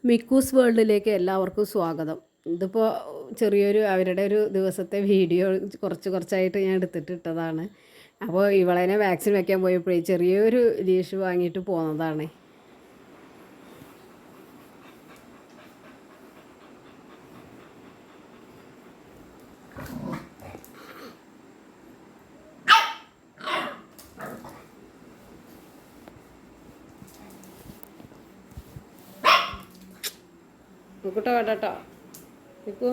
മിക്കൂസ് വേൾഡിലേക്ക് എല്ലാവർക്കും സ്വാഗതം. ഇതിപ്പോൾ ചെറിയൊരു അവരുടെ ഒരു ദിവസത്തെ വീഡിയോ കുറച്ചായിട്ട് ഞാൻ എടുത്തിട്ടിട്ടതാണ്. അപ്പോൾ ഇവളേനെ വാക്സിൻ വയ്ക്കാൻ പോയപ്പോഴേ ചെറിയൊരു ലീഷ് വാങ്ങിയിട്ട് പോകുന്നതാണ്. നോക്കട്ടോ വേണ്ടട്ടോ നിൽക്കൂ.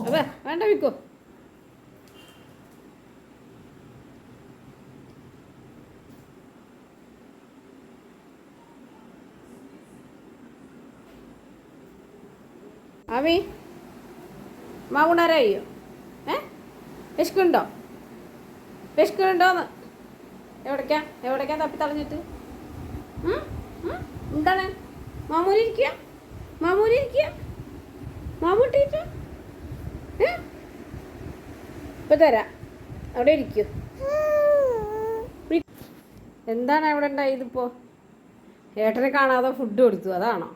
അതെ വേണ്ട വിൽക്കോ. ആമി മാവുണാരായോ? വിശക്കുണ്ടോ? വിശക്കുന്നുണ്ടോന്ന്? എവിടേക്കാ തപ്പി തളഞ്ഞിട്ട്? എന്താണ് മാമൂലിരിക്കുക? മാമൂട്ടിട്ട് ഇപ്പൊ തരാം. അവിടെ ഇരിക്കൂ. എന്താണ് അവിടെ ഉണ്ടായതിപ്പോൾ? ഏട്ടനെ കാണാതെ ഫുഡ് കൊടുത്തു അതാണോ?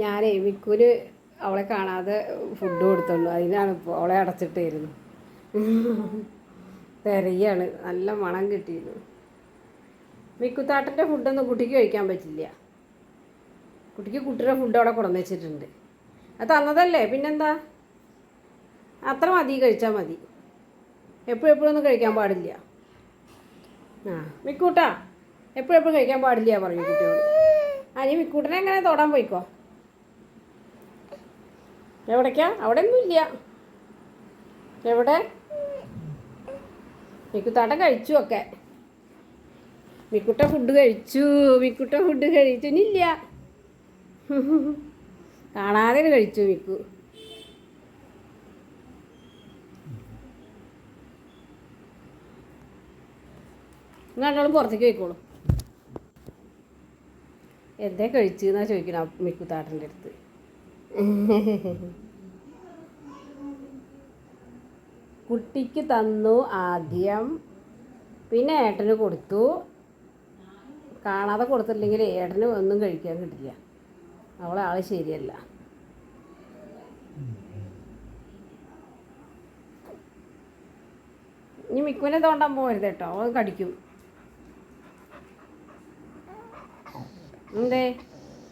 ഞാനേ മിക്കൂന് അവളെ കാണാതെ ഫുഡ് കൊടുത്തുള്ളൂ. അതിനാണ് ഇപ്പോൾ അവളെ അടച്ചിട്ടായിരുന്നു. തിരയാണ്. നല്ല മണം കിട്ടിയിരുന്നു. മിക്കുത്താട്ടൻ്റെ ഫുഡൊന്നും കുട്ടിക്ക് കഴിക്കാൻ പറ്റില്ല. കുട്ടിയുടെ ഫുഡ് അവിടെ കൊണ്ടുവന്ന് വെച്ചിട്ടുണ്ട്. അത് തന്നതല്ലേ, പിന്നെന്താ? അത്ര മതി, കഴിച്ചാൽ മതി. എപ്പോഴൊന്നും കഴിക്കാൻ പാടില്ല. മിക്കൂട്ടാ എപ്പോഴും കഴിക്കാൻ പാടില്ല പറഞ്ഞു കുട്ടിയോട്. നീ മിക്കൂട്ടനെ എങ്ങനെ തൊടാൻ പോയിക്കോ. എവിടേക്കാ? അവിടെ ഒന്നും ഇല്ല. എവിടെ? മിക്കുത്താട്ടൻ കഴിച്ചു ഒക്കെ. മിക്കുട്ട ഫുഡ് കഴിച്ചു. ഇനിയില്ല. കാണാതെ കഴിച്ചു മിക്കു. രണ്ടാളും പുറത്തേക്ക് പോയിക്കോളൂ. എന്തേ കഴിച്ചു എന്നാ ചോദിക്കണം മിക്കുത്താട്ടൻ്റെ അടുത്ത്. കുട്ടിക്ക് തന്നു ആദ്യം, പിന്നെ ഏട്ടന് കൊടുത്തു. കാണാതെ കൊടുത്തില്ലെങ്കിൽ ഏട്ടന് ഒന്നും കഴിക്കാൻ കിട്ടില്ല. അവളെ ആൾ ശരിയല്ല. ഇനി മിക്കുവിനെ തോണ്ടാൻ പോകരുത് കേട്ടോ, അവൻ കടിക്കും. എന്തേ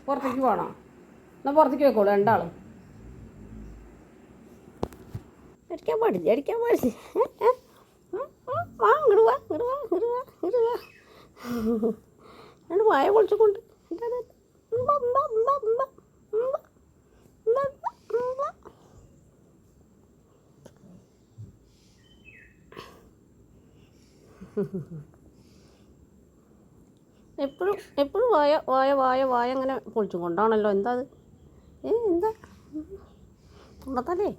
പുറത്തേക്ക് പോകണോ? എന്നാൽ പുറത്തേക്ക് വെക്കോളൂ രണ്ടാളും. അടിക്കാൻ പാടില്ല. ഇങ്ങോട്ട് വാ. രണ്ട് വായ പൊളിച്ചുകൊണ്ട് എപ്പോഴും വായ അങ്ങനെ പൊളിച്ചു കൊണ്ടാണല്ലോ. എന്താ അത്? എന്താ ഉണ്ടത്തല്ലേ?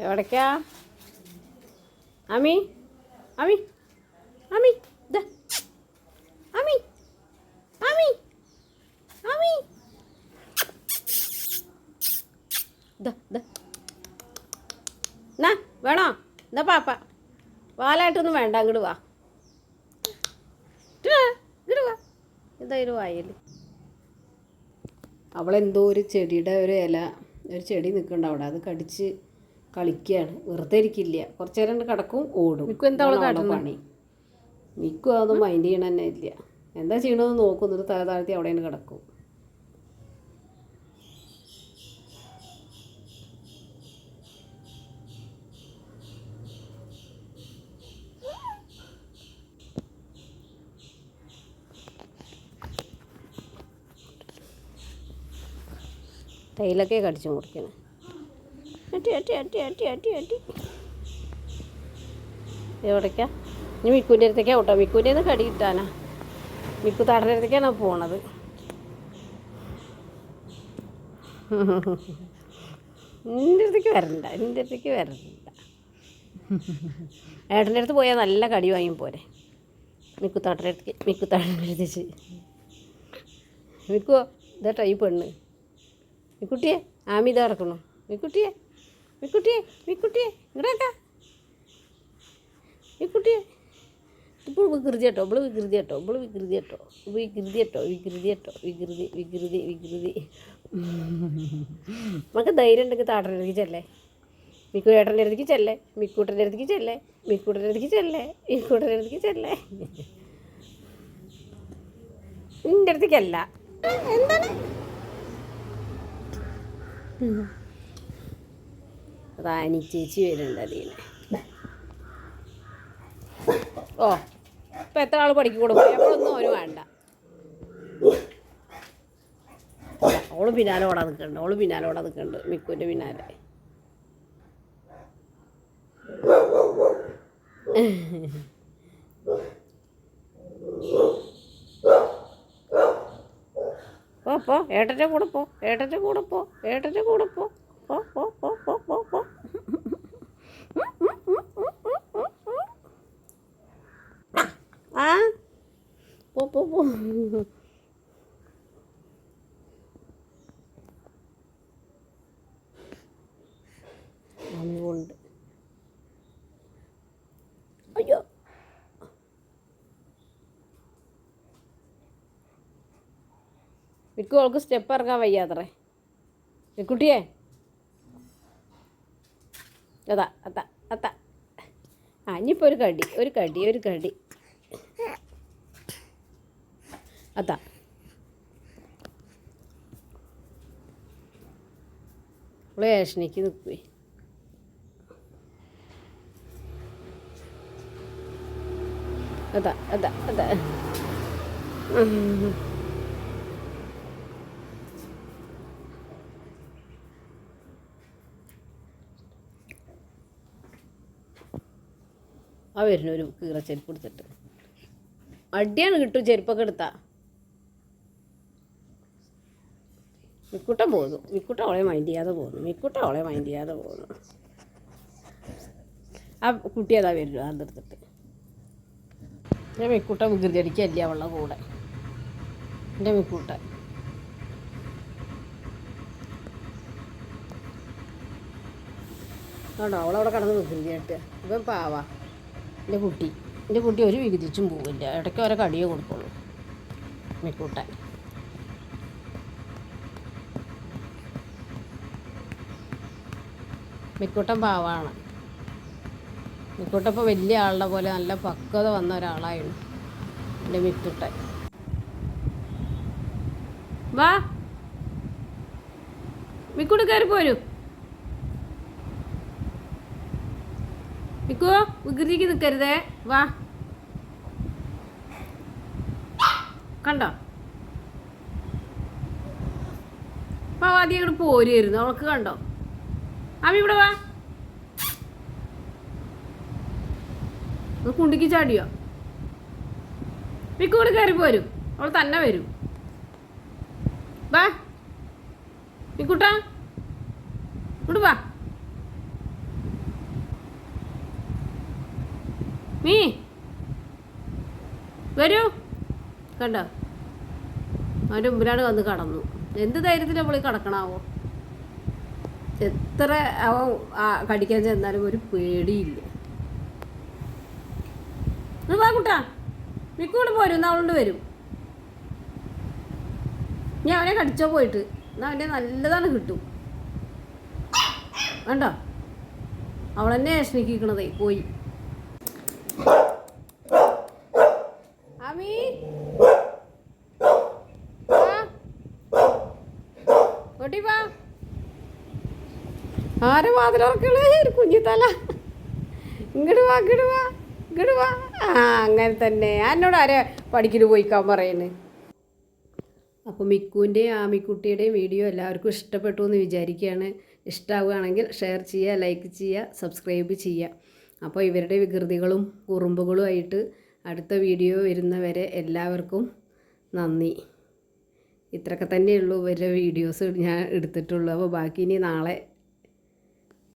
എവിടേക്കാ അമ്മി? അമ്മി അമ്മി ദാ അമ്മി അമ്മി അമ്മി ദാ ദാ എന്നാ വേണോ? എന്നാ പാപ്പ വാലായിട്ടൊന്നും വേണ്ട, അങ്ങോട്ട് വാ, ഇങ്ങോട്ട് വാ. എന്തായാലും വായല് അവളെന്തോ ഒരു ചെടിയുടെ ഒരു ഇല, ഒരു ചെടി നിൽക്കുന്നുണ്ട് അവിടെ, അത് കടിച്ച് കളിക്കുകയാണ്. വെറുതെ ഇരിക്കില്ല, കുറച്ച് നേരം കിടക്കും, ഓടും. എന്താ അവളെ പണി? മിക്കും അതൊന്നും മൈൻഡ് ചെയ്യണ തന്നെ ഇല്ല. എന്താ ചെയ്യണമെന്ന് നോക്കുന്നിട്ട് തല താഴ്ത്തി അവിടെ തന്നെ കിടക്കും. തൈലൊക്കെ കടിച്ചു മുറിക്കണം. അട്ടി അട്ടി അട്ടി അട്ടി അട്ടി അട്ടി എവിടേക്കാ? ഇനി മിക്കുവിൻ്റെ അടുത്തേക്കാ കേട്ടോ. മിക്കുവിൻ്റെ നിന്ന് കടി കിട്ടാനാ. മിക്കു താടൻ്റെ അടുത്തേക്കാണ് പോണത്. നിൻ്റെ അടുത്തേക്ക് വരണ്ട, നിൻ്റെ അടുത്തേക്ക് വരണ്ട. ഏട്ടൻ്റെ അടുത്ത് പോയാൽ നല്ല കടി വാങ്ങി പോരെ. മിക്കുത്താട്ടൻ്റെ അടുത്തേക്ക് മിക്കുവോ ഇതാട്ടോ ഈ പെണ്ണ്. മിക്കുട്ടിയെ ആമി ഇതാ കിടക്കണു. മിക്കുട്ടിയെ ഇങ്ങടാക്കാ മിക്കുട്ടിയെ. ഇപ്പോൾ വികൃതി കേട്ടോ, വികൃതി. നമുക്ക് ധൈര്യം ഉണ്ടെങ്കിൽ താട്ടൻ്റെ അടുത്തേക്ക് ചെല്ലേ, മിക്കു ഏട്ടൻ്റെ അടുത്തേക്ക് ചെല്ലേ, മിക്കൂട്ടൻ്റെ അടുത്തേക്ക് ചെല്ലേ. നിൻ്റെ അടുത്തേക്കല്ല. എന്താണ് റാണി ചേച്ചി വരുന്നുണ്ട് അതിന്. ഓ ഇപ്പം എത്ര ആൾ പഠിക്കും കൂടെ പോയി, അപ്പോഴൊന്നും അവന് വേണ്ട. അവള് പിന്നാലെ ഓടാൻ നിൽക്കുന്നുണ്ട്, മിക്കുവിൻ്റെ പിന്നാലെ. പോ ഏട്ടൻ്റെ കൂടെ പോ. ആ പോ ഉണ്ട്. അയ്യോ മിക്കു അവൾക്ക് സ്റ്റെപ്പ് ഇറങ്ങാൻ വയ്യാത്രേ. മിക്കുട്ടിയെ അതാ ആ ഇനിയിപ്പോൾ ഒരു കടി അതാ. അവള് ഏഷണിക്ക് നിൽക്കുവേ. അതാ ആ വരുന്നൊരു കീറ ചെരുപ്പ് എടുത്തിട്ട് അടിയാണ് കിട്ടും. ചെരുപ്പൊക്കെ എടുത്താ മിക്കുട്ടൻ പോകുന്നു. മിക്കുട്ട അവളെ മൈൻഡ് ചെയ്യാതെ പോകുന്നു. ആ കുട്ടി അതാ വരുന്നു അതെടുത്തിട്ട്. എൻ്റെ മിക്കുട്ട വികൃതി അടിക്കല്ല അവളുടെ കൂടെ. എൻ്റെ മിക്കുട്ട കേട്ടോ, അവളവിടെ കിടന്ന് വികൃതി ആട്ടുക. ഇപ്പം പാവാ എൻ്റെ കുട്ടി ഒരു വികൃതിച്ചും പോവില്ല. ഇടയ്ക്ക് ഓരോ കടിയേ കൊടുക്കുള്ളൂ മിക്കൂട്ടൻ. മിക്കൂട്ടൻ പാവാണ്. മിക്കൂട്ടൻ ഇപ്പോൾ വലിയ ആളുടെ പോലെ നല്ല പക്വത വന്ന ഒരാളായിരുന്നു എൻ്റെ മിക്കൂട്ടൻ. വാ മിക്കൂട്ട് കയറി പോരൂ. മിക്കോ വികൃതിക്ക് നിൽക്കരുതേ, വാ. കണ്ടോ അപ്പോൾ ആദ്യം അങ്ങോട്ട് പോരുമായിരുന്നു. അവൾക്ക് കണ്ടോ ആമി ഇവിടെ വാ. കുണ്ടിക്ക് ചാടിയോ? മിക്കൂടെ കയറി പോരും, അവൾ തന്നെ വരും. വാ മിക്കൂട്ടാ ഇങ്ങോട്ട് വാ. മീ വരൂ. കണ്ടോ, അവൻ്റെ മുമ്പിലാണ് വന്ന് കടന്നു. എന്ത് ധൈര്യത്തിൽ നമ്മൾ കിടക്കണാവോ? എത്ര അവൻ കടിക്കാൻ ചെന്നാലും ഒരു പേടിയില്ല. വാ കുട്ടാ, മിക്കൂടെ പോരും, എന്നാൽ അവളുണ്ട് വരും. ഞാൻ അവനെ കടിച്ചോ പോയിട്ട്, എന്നാൽ അവൻ്റെ നല്ലതാണ് കിട്ടും. കണ്ടോ, അവളെന്നെ വിഷമിക്കണതേ പോയി. അമ്മീ ഓട്ടി വാ. ആരെ വാതിലുറക്കണേ? ഒരു കുഞ്ഞിത്തല. ഇങ്ങോട്ട് വാ, ഇങ്ങോട്ട് വാ, ഇങ്ങോട്ട് വാ. ആ അങ്ങനെ തന്നെ. എന്നോട് ആരെ പഠിക്കൽ പോയിക്കാൻ പറയുന്നത്. അപ്പോൾ മിക്കുവിൻ്റെയും ആമിക്കുട്ടിയുടെയും വീഡിയോ എല്ലാവർക്കും ഇഷ്ടപ്പെട്ടു എന്ന് വിചാരിക്കുകയാണ്. ഇഷ്ടമാവുകയാണെങ്കിൽ ഷെയർ ചെയ്യുക, ലൈക്ക് ചെയ്യുക, സബ്സ്ക്രൈബ് ചെയ്യുക. അപ്പോൾ ഇവരുടെ വികൃതികളും കുറുമ്പുകളുമായിട്ട് അടുത്ത വീഡിയോ വരുന്നവരെ എല്ലാവർക്കും നന്ദി. ഇത്രയൊക്കെ തന്നെയുള്ളൂ ഇവരുടെ വീഡിയോസ് ഞാൻ എടുത്തിട്ടുള്ളൂ. അപ്പോൾ ബാക്കി ഇനി നാളെ